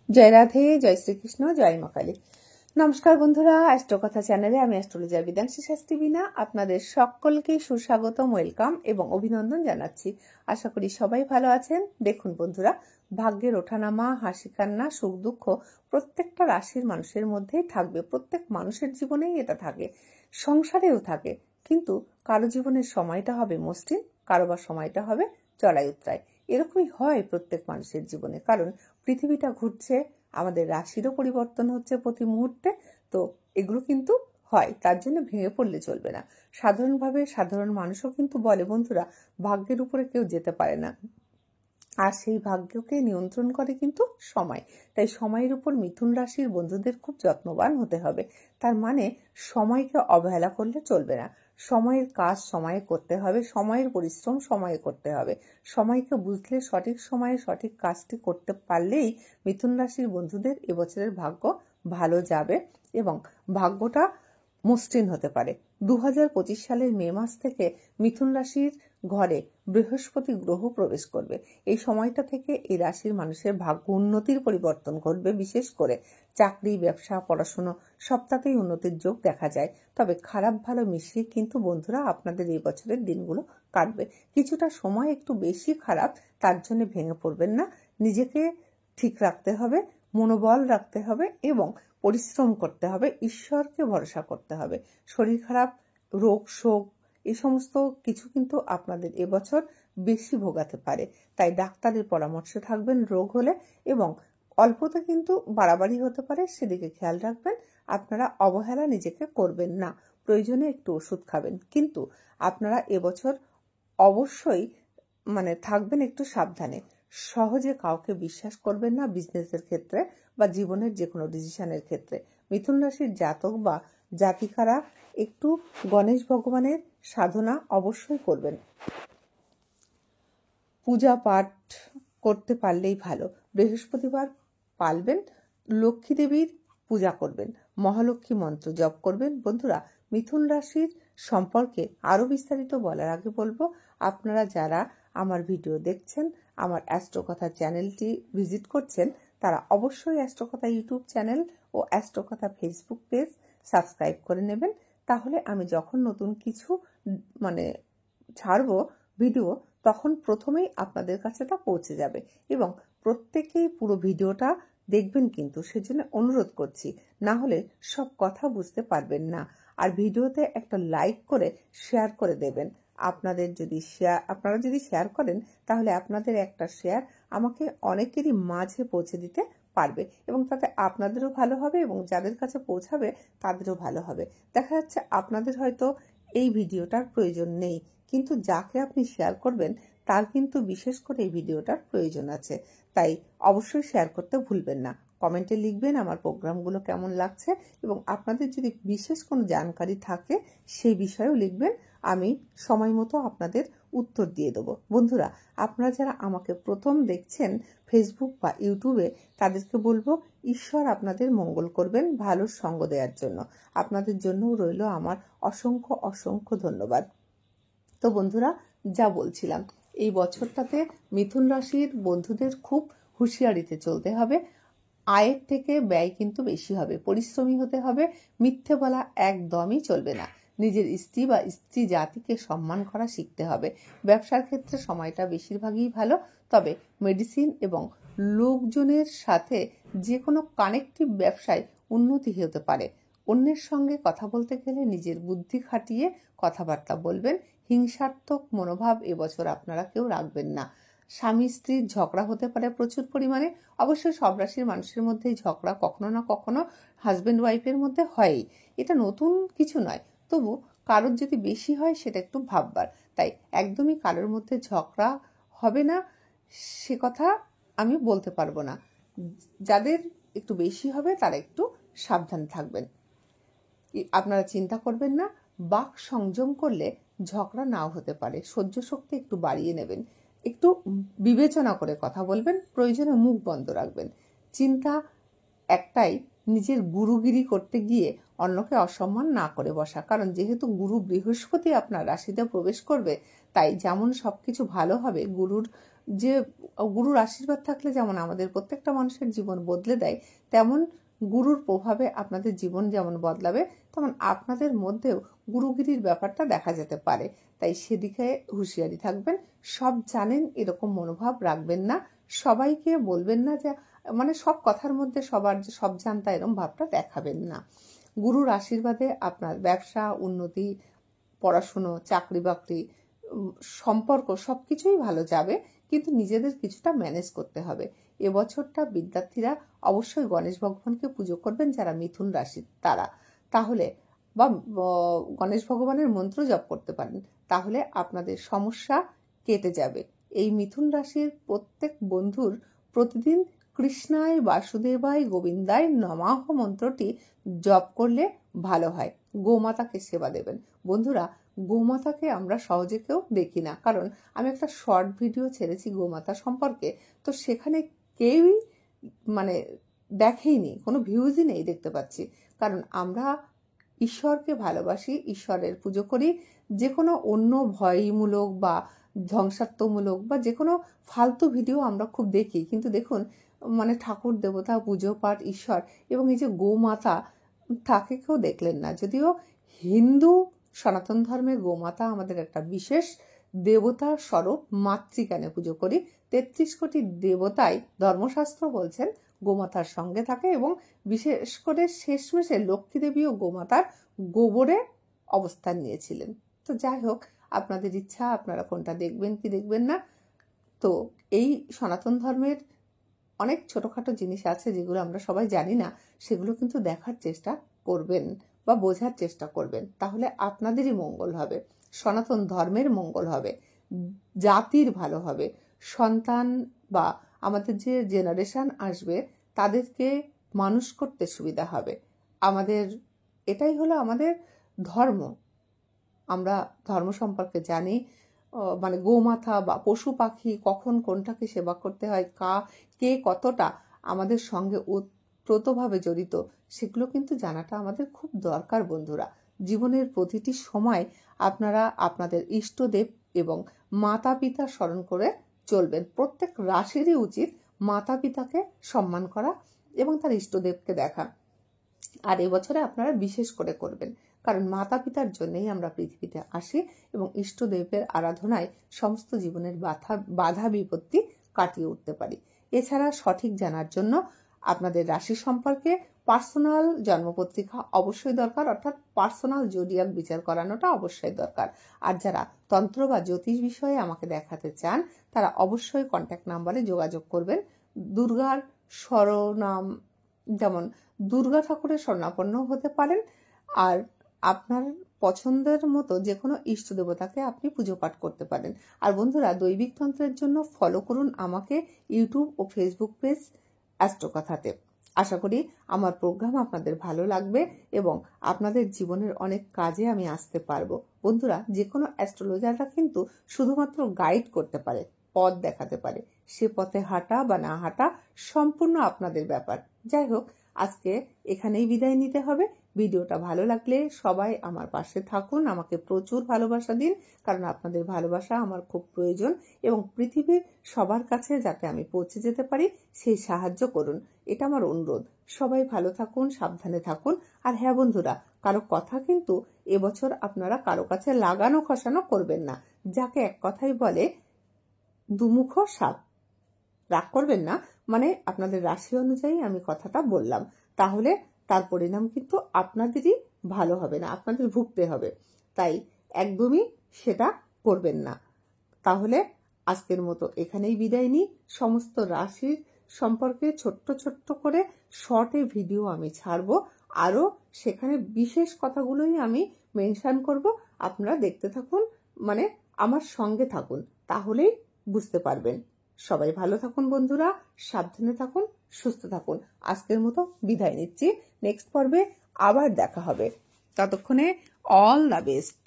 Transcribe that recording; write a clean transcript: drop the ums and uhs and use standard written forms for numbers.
জয় রাধে, জয় শ্রীকৃষ্ণ, জয় মা কালী। নমস্কার বন্ধুরা, অ্যাস্ট্রোকথা চ্যানেলে আমি অ্যাস্ট্রোলজার বিদ্যাংশী শাস্ত্রী বীণা আপনাদের সকলকে সুস্বাগতম, ওয়েলকাম এবং অভিনন্দন জানাচ্ছি। আশা করি সবাই ভালো আছেন। দেখুন বন্ধুরা, ভাগ্যের ওঠানামা, হাসি কান্না, সুখ দুঃখ প্রত্যেকটা রাশির মানুষের মধ্যেই থাকবে। প্রত্যেক মানুষের জীবনেই এটা থাকে, সংসারেও থাকে। কিন্তু কারো জীবনের সময়টা হবে মসৃণ, কারো বা সময়টা হবে চড়াই উতরাই। এরকমই হয় প্রত্যেক মানুষের জীবনে, কারণ পৃথিবীটা ঘুরছে, আমাদের রাশিরও পরিবর্তন হচ্ছে প্রতি মুহূর্তে। তো এগুলো কিন্তু হয়, তার জন্য ভেঙে পড়লে চলবে না। সাধারণভাবে সাধারণ মানুষও কিন্তু বলে বন্ধুরা, ভাগ্যের উপরে কেউ যেতে পারে না, আর সেই ভাগ্যকে নিয়ন্ত্রণ করে কিন্তু সময়। তাই সময়ের উপর মিথুন রাশির বন্ধুদের খুব যত্নবান হতে হবে। তার মানে সময়কে অবহেলা করলে চলবে না। সময়ের কাজ সময়ে করতে হবে, সময়ের পরিশ্রম সময়ে করতে হবে। সময়কে বুঝলে সঠিক সময়ে সঠিক কাজটি করতে পারলেই মিথুন রাশির বন্ধুদের এবছরের ভাগ্য ভালো যাবে এবং ভাগ্যটা মসৃণ হতে পারে। 2025 সালের মে মাস থেকে মিথুন রাশির ঘরে বৃহস্পতি গ্রহ প্রবেশ করবে। এই সময়টা থেকে এই রাশির মানুষের ভাগ্য উন্নতির পরিবর্তন ঘটবে। বিশেষ করে চাকরি, ব্যবসা, পড়াশুনো সবটাতেই উন্নতির যোগ দেখা যায়। তবে খারাপ ভালো মিশিয়ে কিন্তু বন্ধুরা আপনাদের এই বছরের দিনগুলো কাটবে। কিছুটা সময় একটু বেশি খারাপ, তার জন্য ভেঙে পড়বেন না। নিজেকে ঠিক রাখতে হবে, মনোবল রাখতে হবে এবং পরিশ্রম করতে হবে, ঈশ্বরকে ভরসা করতে হবে। শরীর খারাপ, রোগ শোক এই সমস্ত কিছু কিন্তু আপনাদের এবছর বেশি ভোগাতে পারে। তাই ডাক্তারের পরামর্শে থাকবেন রোগ হলে, এবং অল্পতে কিন্তু বাড়াবাড়ি হতে পারে, সেদিকে খেয়াল রাখবেন। আপনারা অবহেলা নিজেকে করবেন না, প্রয়োজনে একটু ওষুধ খাবেন, কিন্তু আপনারা এবছর অবশ্যই থাকবেন একটু সাবধানে। সহজে কাউকে বিশ্বাস করবেন না বিজনেসের ক্ষেত্রে বা জীবনের যে কোনো ডিসিশনের ক্ষেত্রে। মিথুন রাশির জাতক বা জাতিকারা একটু গণেশ ভগবানের সাধনা অবশ্যই করবেন। পূজা পাঠ করতে পারলেই ভালো। বৃহস্পতিবার পালবেন, লক্ষ্মী দেবীর পূজা করবেন, মহালক্ষ্মী মন্ত্র জপ করবেন। বন্ধুরা, মিথুন রাশির সম্পর্কে আরও বিস্তারিত বলার আগে বলবো, আপনারা যারা আমার ভিডিও দেখছেন, আমার অ্যাস্ট্রোকথা চ্যানেলটি ভিজিট করছেন, তারা অবশ্যই অ্যাস্ট্রোকথা ইউটিউব চ্যানেল ও অ্যাস্ট্রোকথা ফেসবুক পেজ সাবস্ক্রাইব করে নেবেন। তাহলে আমি যখন নতুন কিছু ছাড়বো ভিডিও, তখন প্রথমেই আপনাদের কাছে তা পৌঁছে যাবে। এবং প্রত্যেকেই পুরো ভিডিওটা দেখবেন, কিন্তু সেজন্য অনুরোধ করছি, না হলে সব কথা বুঝতে পারবেন না। আর ভিডিওতে একটা লাইক করে শেয়ার করে দেবেন। আপনারা যদি শেয়ার করেন, তাহলে আপনাদের একটা শেয়ার আমাকে অনেকেরই মাঝে পৌঁছে দিতে পারবে, এবং তাতে আপনাদেরও ভালো হবে এবং যাদের কাছে পৌঁছাবে তাদেরও ভালো হবে। দেখা যাচ্ছে আপনাদের হয়তো এই ভিডিওটার প্রয়োজন নেই, কিন্তু যাকে আপনি শেয়ার করবেন তার কিন্তু বিশেষ করে এই ভিডিওটার প্রয়োজন আছে। তাই অবশ্যই শেয়ার করতে ভুলবেন না। কমেন্টে লিখবেন আমার প্রোগ্রামগুলো কেমন লাগছে, এবং আপনাদের যদি বিশেষ কোনো জানকারি থাকে সেই বিষয়েও লিখবেন। আমি সময় মতো আপনাদের উত্তর দিয়ে দেবো। বন্ধুরা, আপনারা যারা আমাকে প্রথম দেখছেন ফেসবুক বা ইউটিউবে, তাদেরকে বলবো ঈশ্বর আপনাদের মঙ্গল করবেন, ভালো সঙ্গ দেওয়ার জন্য। আপনাদের জন্যও রইল আমার অসংখ্য অসংখ্য ধন্যবাদ। তো বন্ধুরা, যা বলছিলাম, এই বছরটাতে মিথুন রাশির বন্ধুদের খুব হুঁশিয়ারিতে চলতে হবে। আয়ের থেকে ব্যয় কিন্তু বেশি হবে, পরিশ্রমী হতে হবে, মিথ্যে বলা একদমই চলবে না। নিজের স্ত্রী বা স্ত্রী জাতিকে সম্মান করা শিখতে হবে। ব্যবসার ক্ষেত্রে সময়টা বেশিরভাগই ভালো, তবে মেডিসিন এবং লোকজনের সাথে যে কোনো কানেকটিভ ব্যবসায় উন্নতি হতে পারে। অন্যের সঙ্গে কথা বলতে গেলে নিজের বুদ্ধি খাটিয়ে কথাবার্তা বলবেন। হিংসাত্মক মনোভাব এবছর আপনারা কেউ রাখবেন না। স্বামী স্ত্রীর ঝগড়া হতে পারে প্রচুর পরিমাণে। অবশ্যই সব রাশির মানুষের মধ্যেই ঝগড়া কখনো না কখনো হাজব্যান্ড ওয়াইফের মধ্যে হয়ই, এটা নতুন কিছু নয়। তবু কারোর যদি বেশি হয় সেটা একটু ভাববার। তাই একদমই কারোর মধ্যে ঝগড়া হবে না সে কথা আমি বলতে পারবো না। যাদের একটু বেশি হবে তারা একটু সাবধান থাকবেন। আপনারা চিন্তা করবেন না, বাক সংযম করলে ঝগড়া নাও হতে পারে। সহ্য শক্তি একটু বাড়িয়ে নেবেন, একটু বিবেচনা করে কথা বলবেন, প্রয়োজনে মুখ বন্ধ রাখবেন। চিন্তা একটাই, নিজের গুরুগিরি করতে গিয়ে অন্যকে অসম্মান না করে বসা। কারণ যেহেতু গুরু বৃহস্পতি আপনার রাশিতে প্রবেশ করবে, তাই যেমন সবকিছু ভালো হবে, গুরুর যে গুরুর আশীর্বাদ থাকলে যেমন আমাদের প্রত্যেকটা মানুষের জীবন বদলে দেয়, তেমন গুরুর প্রভাবে আপনাদের জীবন যেমন বদলাবে, তেমন আপনাদের মধ্যেও গুরুগিরির ব্যাপারটা দেখা যেতে পারে। তাই সেদিকে হুঁশিয়ারি থাকবেন। সব জানেন এরকম মনোভাব রাখবেন না, সবাইকে বলবেন না যে মানে সব কথার মধ্যে সবার যে সব জানতা এরকম ভাবটা দেখাবেন না। গুরুর আশীর্বাদে আপনার ব্যবসা, উন্নতি, পড়াশুনো, চাকরি বাকরি, সম্পর্ক সবকিছুই ভালো যাবে, কিন্তু নিজেদের কিছুটা ম্যানেজ করতে হবে। এবছরটা বিদ্যার্থীরা অবশ্যই গণেশ ভগবানকে পুজো করবেন যারা মিথুন রাশির তারা, তাহলে বা গণেশ ভগবানের মন্ত্র জপ করতে পারেন, তাহলে আপনাদের সমস্যা কেটে যাবে। এই মিথুন রাশির প্রত্যেক বন্ধুর প্রতিদিন কৃষ্ণায় বাসুদেবায় গোবিন্দায় নমঃ মন্ত্রটি জপ করলে ভালো হয়। গোমাতাকে সেবা দেবেন। বন্ধুরা, গোমাতাকে আমরা সহজে কেউ দেখি না, কারণ আমি একটা শর্ট ভিডিও ছেড়েছি গোমাতা সম্পর্কে, তো সেখানে কেউই মানে দেখেইনি, কোনো ভিউজই নেই দেখতে পাচ্ছি। কারণ আমরা ঈশ্বরকে ভালোবাসি, ঈশ্বরের পুজো করি। যে কোনো অন্য ভয়মূলক বা ধ্বংসাত্মমূলক বা যে কোনো ফালতু ভিডিও আমরা খুব দেখি, কিন্তু দেখুন মানে ঠাকুর দেবতা, পুজো পাঠ, ঈশ্বর এবং এই যে গোমাতা, তাকে কেউ দেখলেন না। যদিও হিন্দু সনাতন ধর্মে গোমাতা আমাদের একটা বিশেষ দেবতা স্বরূপ, মাতৃজ্ঞানে পুজো করি। ৩৩ কোটি দেবতাই ধর্মশাস্ত্র বলছেন গোমাতার সঙ্গে থাকে, এবং বিশেষ করে শেষমেশে লক্ষ্মী দেবীও গোমাতার গোবরে অবস্থান নিয়েছিলেন। তো যাই হোক, আপনাদের ইচ্ছা আপনারা কোনটা দেখবেন কি দেখবেন না। তো এই সনাতন ধর্মের অনেক ছোটখাটো জিনিস আছে যেগুলো আমরা সবাই জানি না, সেগুলো কিন্তু দেখার চেষ্টা করবেন বা বোঝার চেষ্টা করবেন, তাহলে আপনাদেরই মঙ্গল হবে, সনাতন ধর্মের মঙ্গল হবে, জাতির ভালো হবে, সন্তান বা আমাদের যে জেনারেশন আসবে তাদেরকে মানুষ করতে সুবিধা হবে। আমাদের এটাই হলো আমাদের ধর্ম। আমরা ধর্ম সম্পর্কে জানি, মানে গোমাতা বা পশু পাখি কখন কোনটাকে সেবা করতে হয়, কে কতটা আমাদের সঙ্গে ওতপ্রোতভাবে জড়িত, সেগুলো কিন্তু জানাটা আমাদের খুব দরকার। বন্ধুরা, জীবনের প্রতিটি সময় আপনারা আপনাদের ইষ্টদেব এবং মাতা পিতা স্মরণ করে চলবেন। প্রত্যেক রাশিরই উচিত মাতা পিতাকে সম্মান করা এবং তার ইষ্টদেবকে দেখা। আর এবছরে আপনারা বিশেষ করে করবেন, কারণ মাতা পিতার জন্যই আমরা পৃথিবীতে আসি এবং ইষ্টদেবের আরাধনায় সমস্ত জীবনের বাধা বিপত্তি কাটিয়ে উঠতে পারি। এছাড়া সঠিক জানার জন্য আপনাদের রাশি সম্পর্কে পার্সোনাল জন্মপত্রিকা অবশ্যই দরকার, অর্থাৎ পার্সোনাল জোডিয়াক বিচার করানোটা অবশ্যই দরকার। আর যারা তন্ত্র বা জ্যোতিষ বিষয়ে আমাকে দেখাতে চান তারা অবশ্যই কন্ট্যাক্ট নাম্বারে যোগাযোগ করবেন। দুর্গার স্বরনাম, যেমন দুর্গা ঠাকুরের স্বর্ণাপন্ন হতে পারেন, আর আপনার পছন্দের মতো যে কোনো ইষ্ট দেবতাকে আপনি পুজো পাঠ করতে পারেন। আর বন্ধুরা, দৈবিক তন্ত্রের জন্য ফলো করুন আমাকে ইউটিউব ও ফেসবুক পেজ অ্যাস্ট্রোকথাতে। আশা করি আমার প্রোগ্রাম আপনাদের ভালো লাগবে এবং আপনাদের জীবনের অনেক কাজে আমি আসতে পারবো। বন্ধুরা, যে কোনো অ্যাস্ট্রোলজাররা কিন্তু শুধুমাত্র গাইড করতে পারে, পথ দেখাতে পারে, সে পথে হাঁটা বা না হাঁটা সম্পূর্ণ আপনাদের ব্যাপার। যাই হোক, আজকে এখানেই বিদায় নিতে হবে। ভিডিওটা ভালো লাগলে সবাই আমার পাশে থাকুন, আমাকে প্রচুর ভালোবাসা দিন, কারণ আপনাদের ভালোবাসা আমার খুব প্রয়োজন এবং পৃথিবীর সবার কাছে যাতে আমি পৌঁছে যেতে পারি সেই সাহায্য করুন, এটা আমার অনুরোধ। সবাই ভালো থাকুন, সাবধানে থাকুন। আর হ্যাঁ বন্ধুরা, কারো কথা কিন্তু এবছর আপনারা কারো কাছে লাগানো খসানো করবেন না। যাকে এক কথাই বলে দুমুখ সাপ। রাগ করবেন না, মানে আপনাদের রাশি অনুযায়ী আমি কথাটা বললাম, তাহলে তার পরিণাম কিন্তু আপনাদেরই ভালো হবে না, আপনাদের ভুগতে হবে। তাই একদমই সেটা করবেন না। তাহলে আজকের মতো এখানেই বিদায় নিই। সমস্ত রাশির সম্পর্কে ছোট্ট ছোট্ট করে শর্টে ভিডিও আমি ছাড়বো, আরও সেখানে বিশেষ কথাগুলোই আমি মেনশন করব। আপনারা দেখতে থাকুন, মানে আমার সঙ্গে থাকুন, তাহলেই বুঝতে পারবেন। সবাই ভালো থাকুন বন্ধুরা, সাবধানে থাকুন, সুস্থ থাকুন। আজকের মতো বিদায় নিচ্ছি, নেক্সট পর্বে আবার দেখা হবে। ততক্ষণে অল দ্য বেস্ট।